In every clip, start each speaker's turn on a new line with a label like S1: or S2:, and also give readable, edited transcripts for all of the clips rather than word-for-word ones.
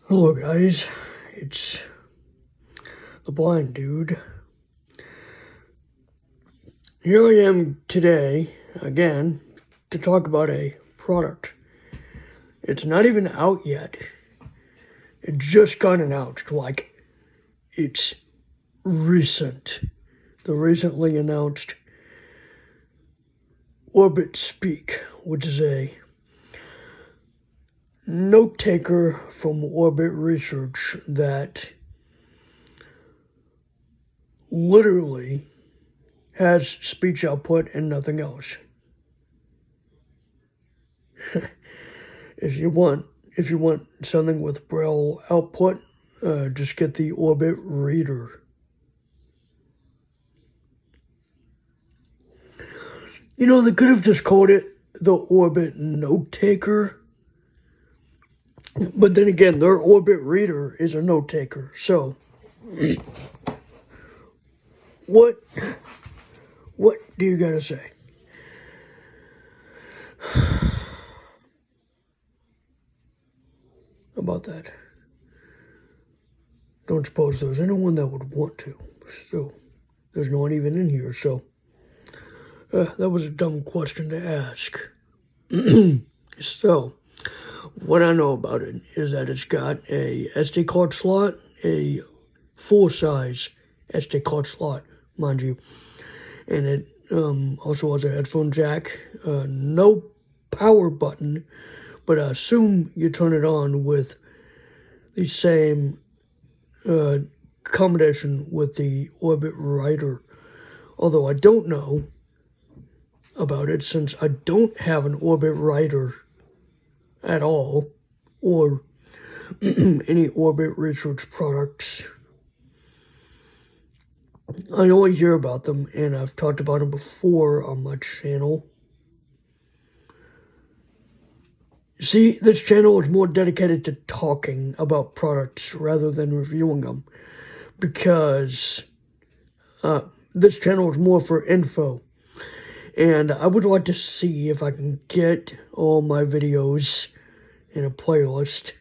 S1: Hello guys, it's the blind dude. Here I am today, again, to talk about a product. It's not even out yet. It just got announced, it's recent. The recently announced Orbit Speak, which is a note taker from Orbit Research that literally has speech output and nothing else. If you want something with braille output, just get the Orbit Reader. You know, they could have just called it the Orbit Note Taker. But then again, their Orbit Reader is a note taker. So, what do you gotta say? About that? Don't suppose there's anyone that would want to. So, there's no one even in here, so that was a dumb question to ask. So, what I know about it is that it's got a SD card slot, a full-size SD card slot, mind you, and it also has a headphone jack, no power button, but I assume you turn it on with the same combination with the Orbit Writer, although I don't know about it since I don't have an Orbit Writer at all, or any Orbit Research products. I only hear about them, and I've talked about them before on my channel. See, this channel is more dedicated to talking about products rather than reviewing them, because this channel is more for info. And I would like to see if I can get all my videos in a playlist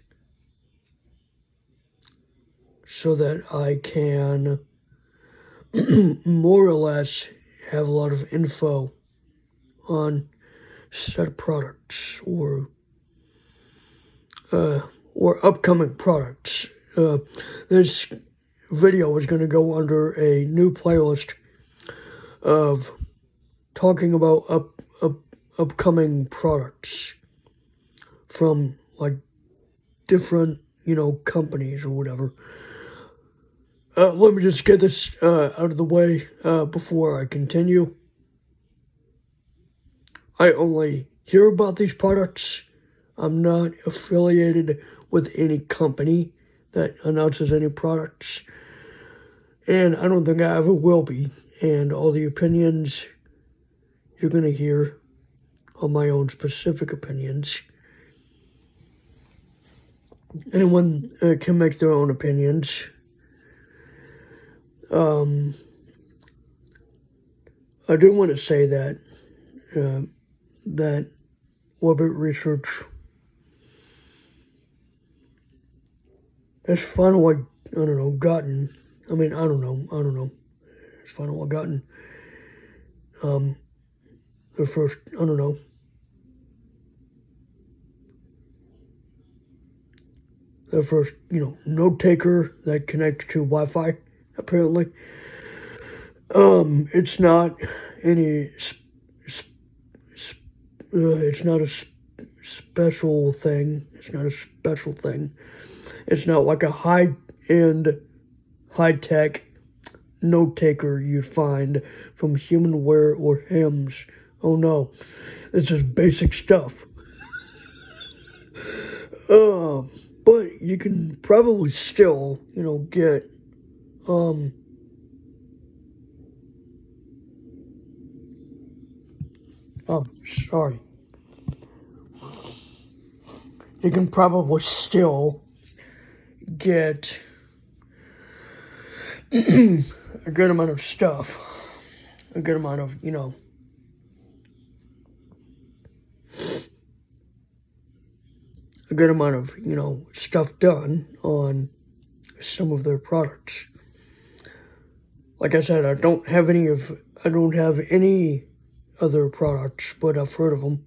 S1: so that I can more or less have a lot of info on set products or upcoming products. This video is going to go under a new playlist of talking about upcoming products from like different, companies or whatever. Let me just get this out of the way before I continue. I only hear about these products. I'm not affiliated with any company that announces any products. And I don't think I ever will be. And all the opinions you're going to hear are my own specific opinions. Anyone can make their own opinions. I do want to say that that Orbit Research has finally, gotten. It's finally gotten the first, the first, note taker that connects to Wi-Fi, apparently. It's not any, it's not a special thing. It's not a special thing. It's not like a high-end, high-tech note taker you'd find from Humanware or Hims. Oh no, this is basic stuff. But you can probably still, get, sorry. You can probably still get a good amount of stuff. A good amount of, a good amount of, stuff done on some of their products. Like I said, I don't have any other products, but I've heard of them.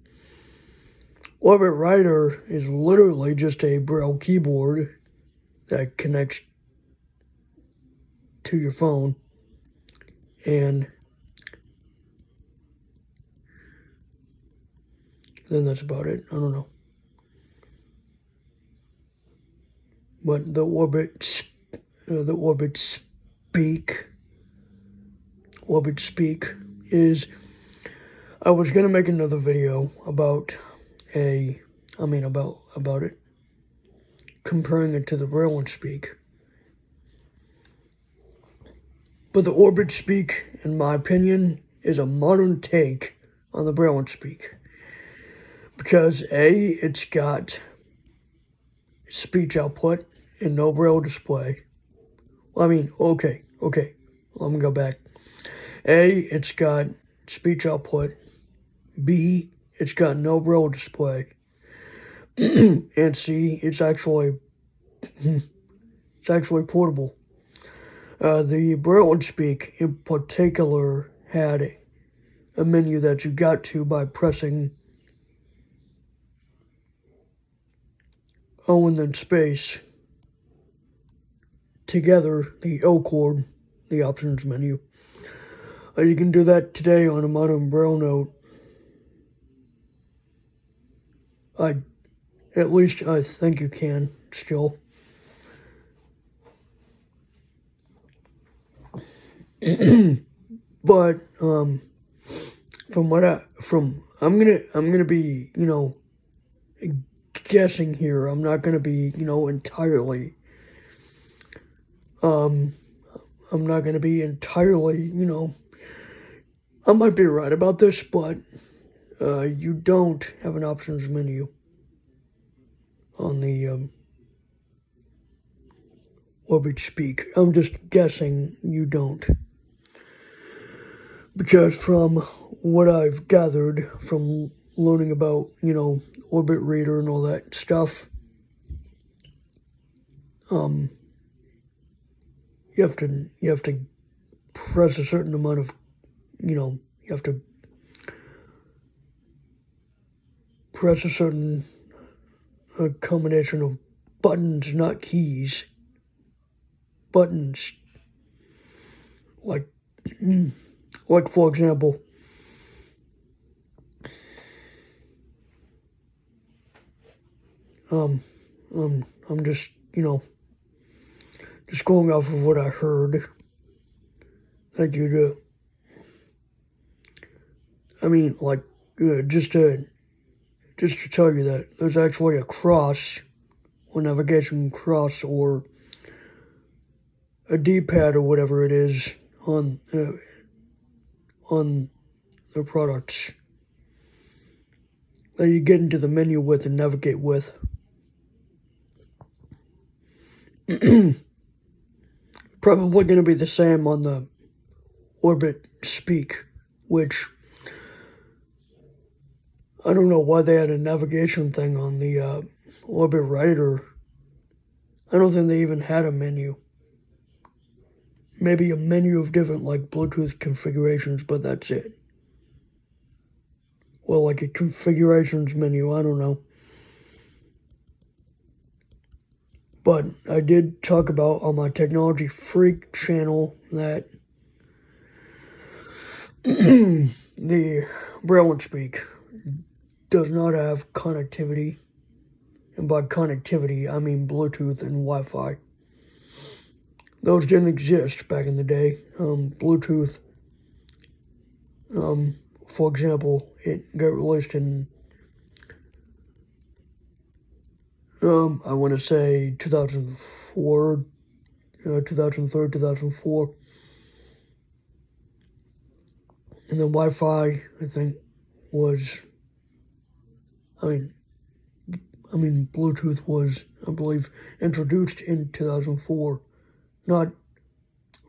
S1: Orbit Writer is literally just a Braille keyboard that connects to your phone, and then that's about it. I don't know. But the Orbit Speak is, I was gonna make another video about it, comparing it to the Braille and Speak. But the Orbit Speak, in my opinion, is a modern take on the Braille and Speak. Because A, it's got speech output and no Braille display. Okay, let me go back. A, it's got speech output. B, it's got no Braille display. And C, it's actually portable. The Braille and Speak in particular had a menu that you got to by pressing O and then space. Together, the O chord, the options menu. You can do that today on a modern Braille note. At least I think you can still. But I'm gonna be, guessing here. I'm not gonna be, entirely. I'm not gonna be entirely, I might be right about this, but you don't have an options menu on the Orbit Speak. I'm just guessing you don't. Because from what I've gathered from learning about, Orbit Reader and all that stuff, you have to press a certain amount of, you have to press a certain combination of buttons, not keys. Buttons. Like for example, I'm just, just going off of what I heard. Thank you to, just to tell you that there's actually a cross, or navigation cross, or a D-pad or whatever it is on the products that you get into the menu with and navigate with. Probably going to be the same on the Orbit Speak, which I don't know why they had a navigation thing on the Orbit Writer. I don't think they even had a menu. Maybe a menu of different, Bluetooth configurations, but that's it. Well, a configurations menu, I don't know. But I did talk about on my Technology Freak channel that the Braille and Speak does not have connectivity. And by connectivity, I mean Bluetooth and Wi-Fi. Those didn't exist back in the day. Bluetooth, for example, it got released in, I want to say 2004, 2003, 2004. And then Wi-Fi, I think, was, Bluetooth was, I believe, introduced in 2004, not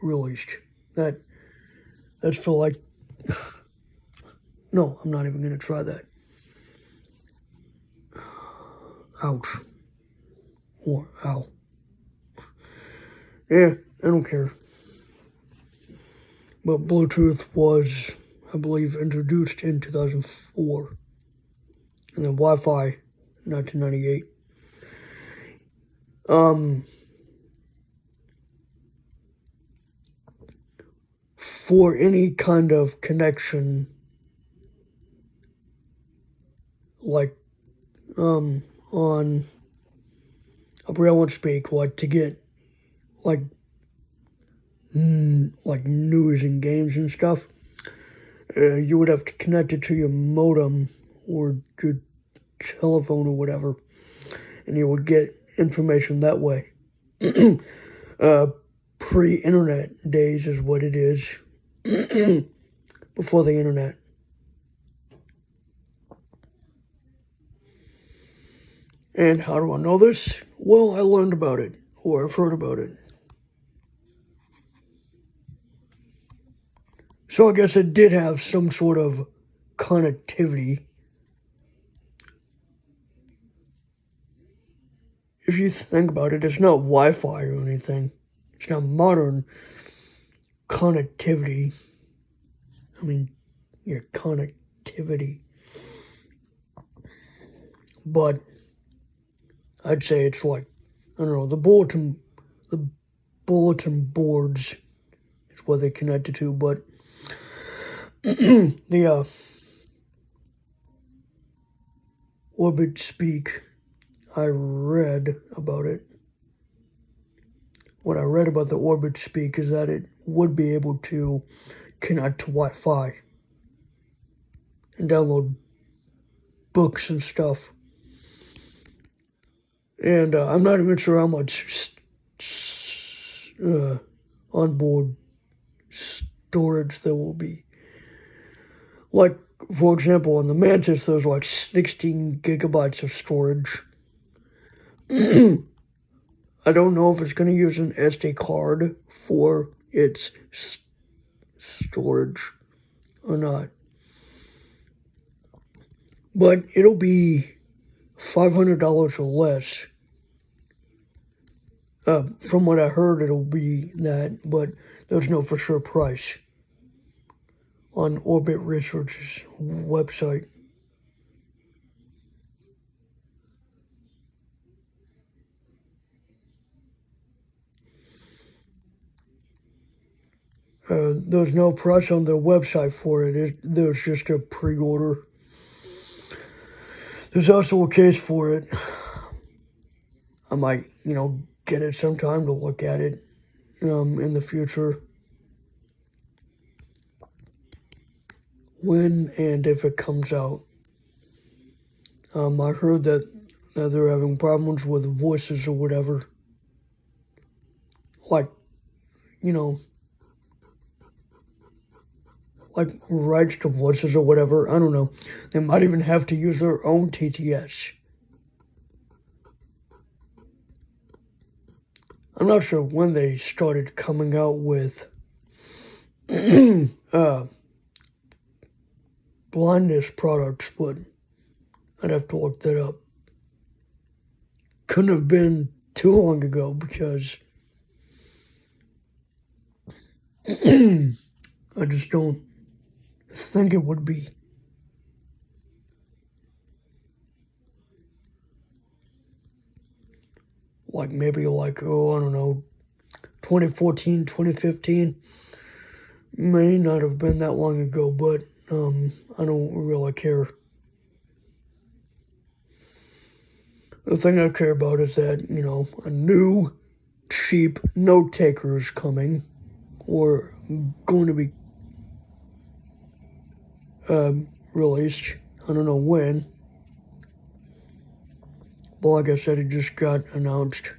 S1: released. That's for no, I'm not even going to try that. Ouch. Or, ow. Yeah, I don't care. But Bluetooth was, I believe, introduced in 2004. And then Wi-Fi, 1998. For any kind of connection, like, on a Braille and Speak, like to get, like news and games and stuff, you would have to connect it to your modem or your telephone or whatever, and you would get information that way. Pre-internet days is what it is. Before the internet. And how do I know this? Well, I learned about it, or I've heard about it. So I guess it did have some sort of connectivity. If you think about it, it's not Wi-Fi or anything. It's not modern connectivity. I mean, yeah, connectivity. But I'd say it's like, I don't know, the bulletin boards is what they connected to, but the Orbit Speak, I read about it. What I read about the Orbit Speak is that it would be able to connect to Wi-Fi and download books and stuff. And I'm not even sure how much onboard storage there will be. Like, for example, on the Mantis, there's like 16 gigabytes of storage. I don't know if it's going to use an SD card for its storage or not. But it'll be $500 or less. From what I heard, it'll be that, but there's no for sure price on Orbit Research's website. There's no price on their website for it. There's just a pre-order. There's also a case for it. I might, get it sometime to look at it in the future. When and if it comes out. I heard that they're having problems with voices or whatever. Like, like rights to voices or whatever. I don't know. They might even have to use their own TTS. I'm not sure when they started coming out with blindness products, but I'd have to look that up. Couldn't have been too long ago because I just don't think it would be. Like maybe I don't know, 2014, 2015. May not have been that long ago, but I don't really care. The thing I care about is that, a new, cheap note taker is coming, or going to be released. I don't know when. But like I said, it just got announced.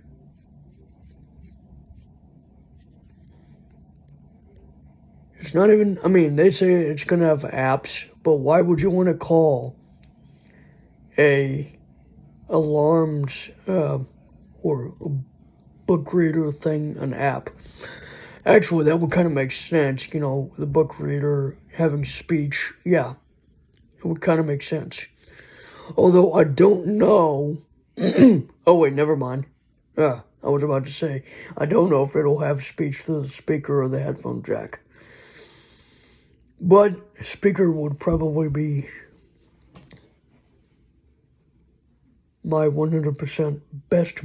S1: It's not even, they say it's going to have apps, but why would you want to call a alarms or a book reader thing an app? Actually, that would kind of make sense, the book reader having speech. Yeah, it would kind of make sense. Although I don't know. Oh, wait, never mind. I was about to say, I don't know if it'll have speech through the speaker or the headphone jack. But speaker would probably be my 100% best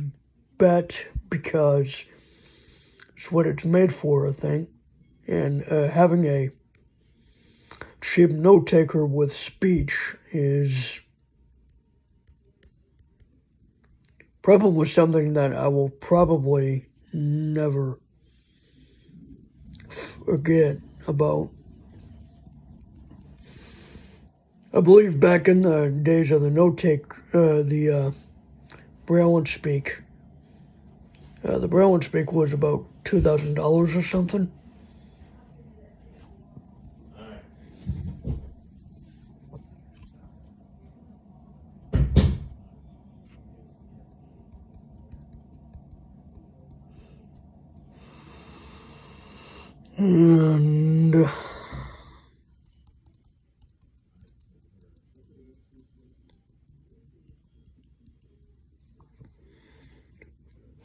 S1: bet because it's what it's made for, I think. And having a cheap note taker with speech is probably something that I will probably never forget about. I believe back in the days of the the Braille and Speak, the Braille and Speak was about $2,000 or something. And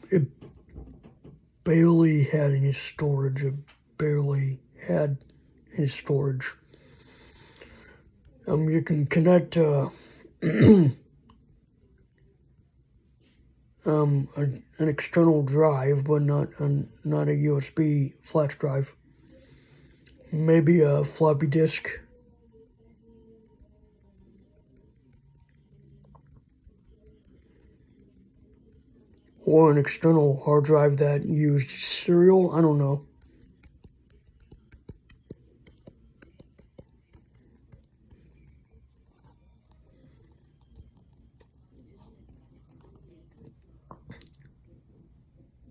S1: it barely had any storage. It barely had any storage. You can connect an external drive, but not a USB flash drive. Maybe a floppy disk. Or an external hard drive that used serial. I don't know.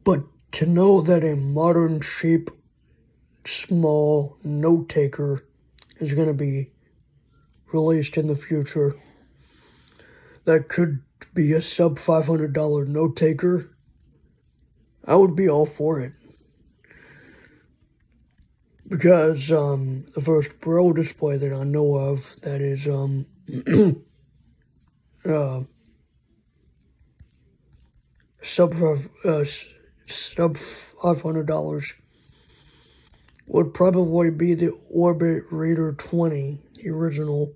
S1: But to know that a modern, cheap, small note taker is going to be released in the future that could be a sub $500 note taker, I would be all for it. Because the first Braille display that I know of that is sub $500 would probably be the Orbit Reader 20, the original,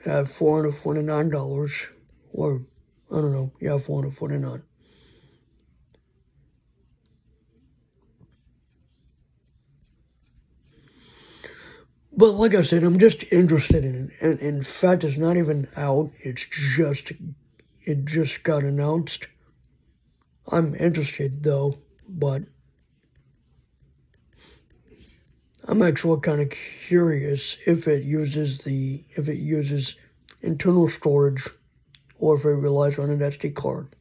S1: at $449, or I don't know, yeah, $449. But like I said, I'm just interested in it. And in fact, it's not even out. It just got announced. I'm interested though, but I'm actually kind of curious if it uses internal storage or if it relies on an SD card.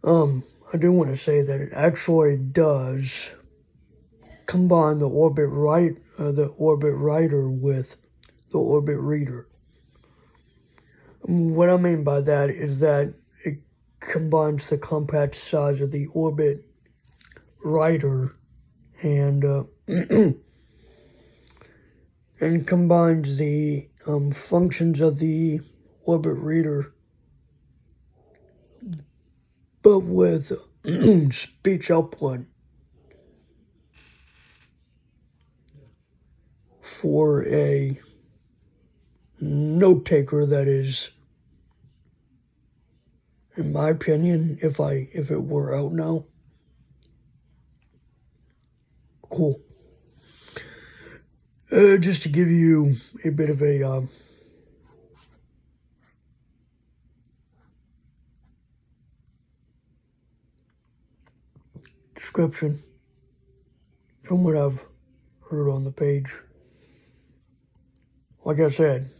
S1: I do want to say that it actually does combine the Orbit Writer with the Orbit Reader. What I mean by that is that it combines the compact size of the Orbit Writer and and combines the functions of the Orbit Reader, but with speech output for a note taker that is, in my opinion, if it were out now, cool. Just to give you a bit of a description from what I've heard on the page. Like I said,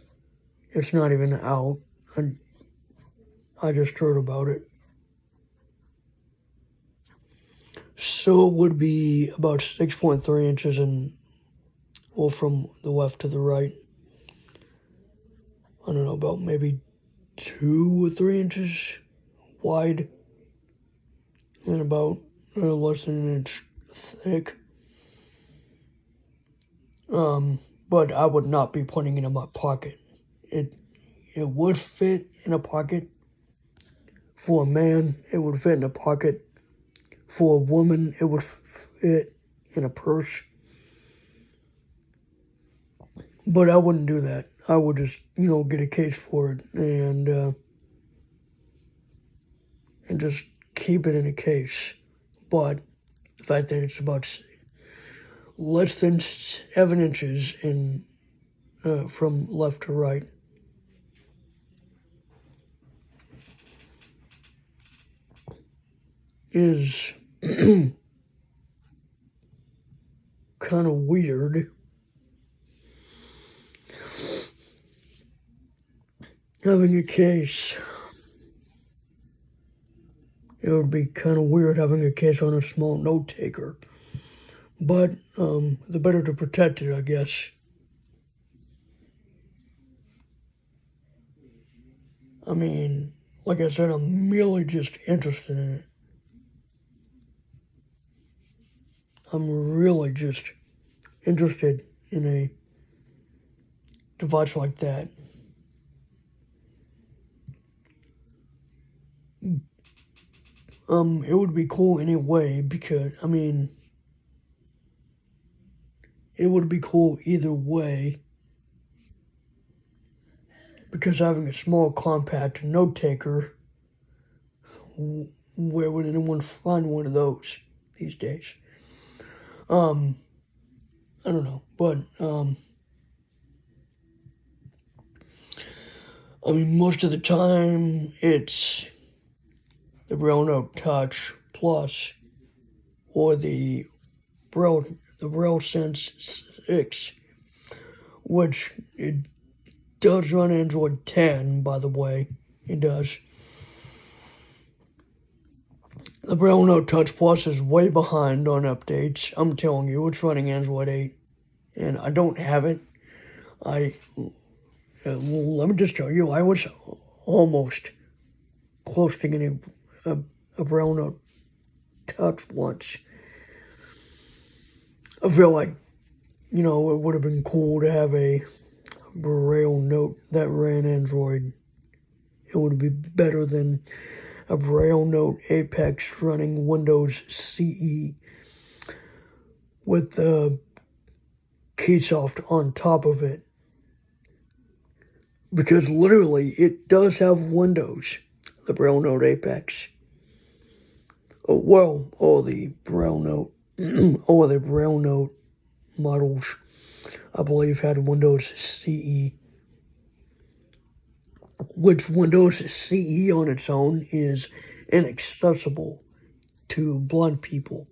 S1: it's not even out. I just heard about it. So it would be about 6.3 inches from the left to the right. I don't know, about maybe 2 or 3 inches wide and about less than an inch thick. but I would not be putting it in my pocket. It would fit in a pocket for a man. It would fit in a pocket for a woman. It would fit in a purse. But I wouldn't do that. I would just, get a case for it and just keep it in a case. But the fact that it's about less than 7 inches from left to right is kind of weird. Having a case, it would be kind of weird having a case on a small note taker. But the better to protect it, I guess. I mean, like I said, I'm merely just interested in it. I'm really just interested in a device like that. It would be cool anyway because, it would be cool either way because having a small compact note taker, where would anyone find one of those these days? I don't know, but most of the time it's the Braille Note Touch Plus or the Braille Sense 6, which it does run Android 10, by the way. It does. The Braille Note Touch Plus is way behind on updates. I'm telling you, it's running Android 8, and I don't have it. Let me just tell you, I was almost close to getting a Braille Note Touch once. I feel like, it would have been cool to have a Braille Note that ran Android. It would be better than a Braille Note Apex running Windows CE with the Keysoft on top of it. Because literally, it does have Windows, the Braille Note Apex. The Braille Note, the Braille Note models, I believe, had Windows CE. Which Windows CE on its own is inaccessible to blind people.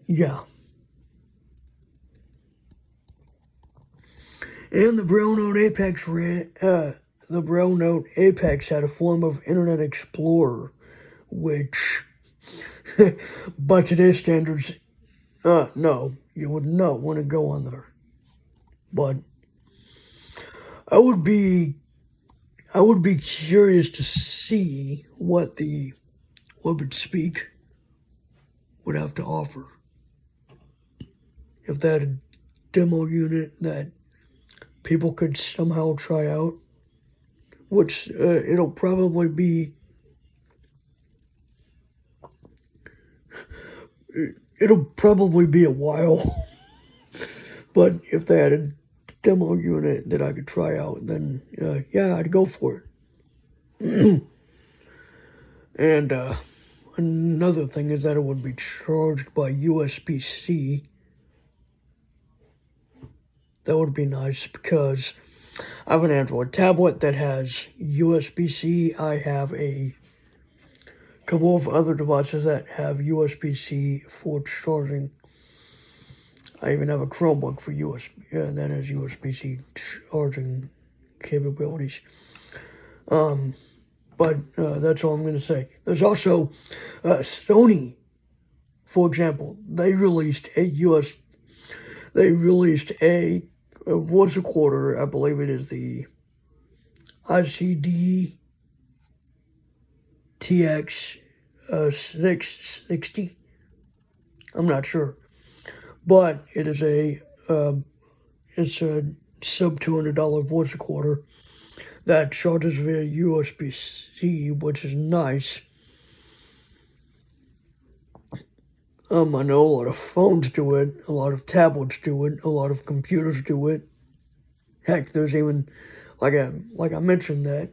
S1: Yeah. And the Braille Note Apex had a form of Internet Explorer, which, by today's standards, no, you would not want to go on there. But I would be curious to see what the Orbit Speak would have to offer. If that had a demo unit that people could somehow try out, which it'll probably be a while. But if they had a demo unit that I could try out, then yeah, I'd go for it. And another thing is that it would be charged by USB-C. That would be nice because I have an Android tablet that has USB-C. I have a couple of other devices that have USB-C for charging. I even have a Chromebook for that has USB-C charging capabilities. But that's all I'm going to say. There's also Sony, for example. They released a voice recorder. I believe it is the ICD TX 660 I'm not sure. But it's a sub $200 voice recorder that charges via USB-C, which is nice. I know a lot of phones do it, a lot of tablets do it, a lot of computers do it. Heck, there's even like I mentioned that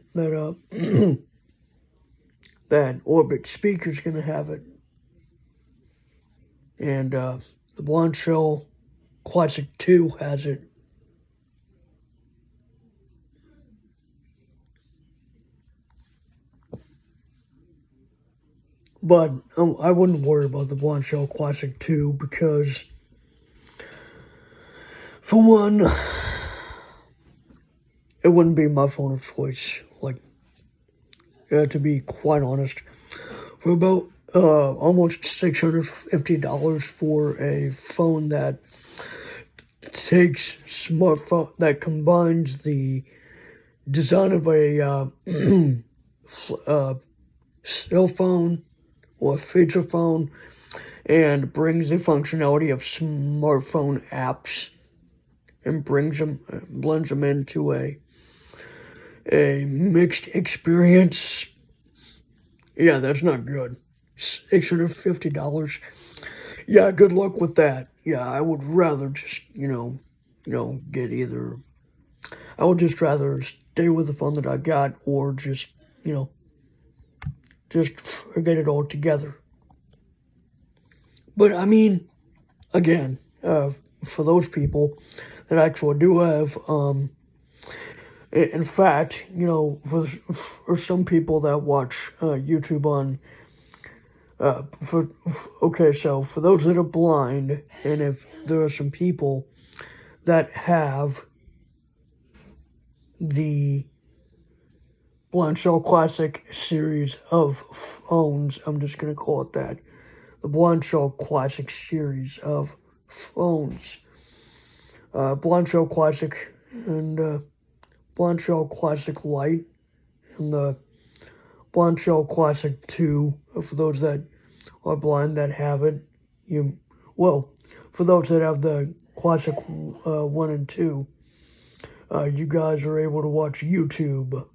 S1: that Orbit speaker's gonna have it, and the Blonde Shell Classic 2 has it. But I wouldn't worry about the Blonde Shell Classic 2 because, for one, it wouldn't be my phone of choice. Like, to be quite honest, for about almost $650 for a phone that takes smartphone that combines the design of a cell phone or feature phone and brings the functionality of smartphone apps and blends them into a mixed experience. Yeah, that's not good. $650. Yeah, good luck with that. Yeah, I would rather just, get either. I would just rather stay with the phone that I got or just, just forget it all together. But I mean, again, for those people that actually do have, in fact, for some people that watch YouTube on, so for those that are blind, and if there are some people that have the Blonde Shell Classic series of phones, I'm just going to call it that, the Blonde Shell Classic series of phones. Blonde Shell Classic and Blonde Shell Classic Lite and the Blonde Shell Classic 2, for those that are blind that have it. For those that have the Classic 1 and 2, you guys are able to watch YouTube.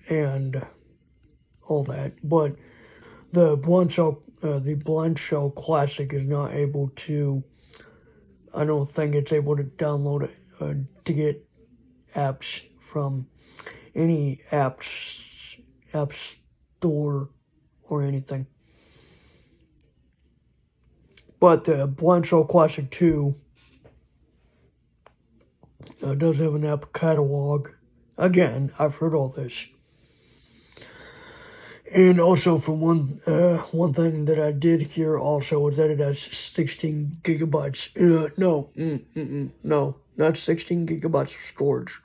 S1: And all that, but the Blind Shell Classic is not able to. I don't think it's able to download to get apps from any app store or anything. But the Blind Shell Classic 2 does have an app catalog. Again, I've heard all this. And also, for one thing that I did hear also is that it has 16 gigabytes. No, not 16 gigabytes of storage.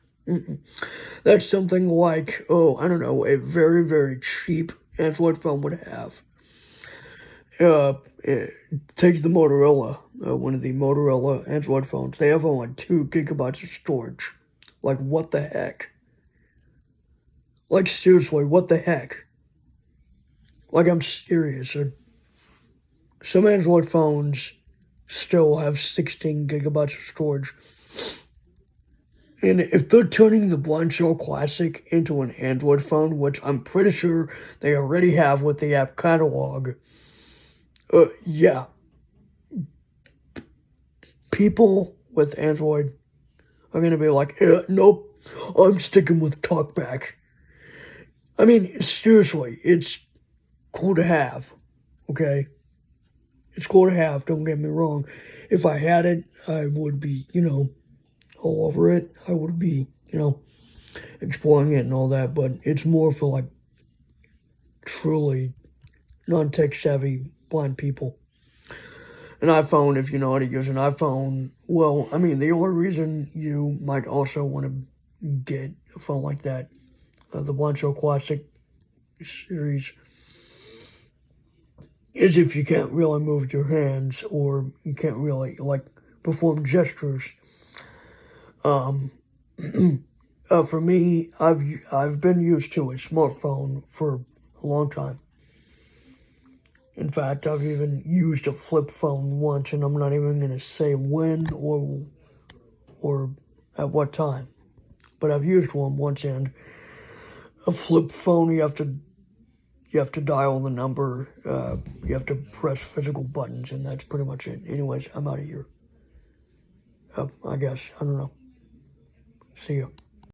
S1: That's something like, I don't know, a very, very cheap Android phone would have. Take the Motorola, one of the Motorola Android phones. They have only 2 gigabytes of storage. Like, what the heck? Like, seriously, what the heck? Like, I'm serious. Some Android phones still have 16 gigabytes of storage. And if they're turning the Blind Shell Classic into an Android phone, which I'm pretty sure they already have with the app catalog, yeah. People with Android are going to be like, nope, I'm sticking with TalkBack. I mean, seriously, it's cool to have, okay? It's cool to have, don't get me wrong. If I had it, I would be, all over it. I would be, exploring it and all that, but it's more for, like, truly non-tech savvy blind people. An iPhone, if you know how to use an iPhone, well, I mean, the only reason you might also want to get a phone like that, the Blonde Shell Classic series, is if you can't really move your hands or you can't really, perform gestures. For me, I've been used to a smartphone for a long time. In fact, I've even used a flip phone once, and I'm not even going to say when or at what time. But I've used one once, and a flip phone, you have to dial the number, you have to press physical buttons, and that's pretty much it. Anyways, I'm out of here. I guess. I don't know. See ya.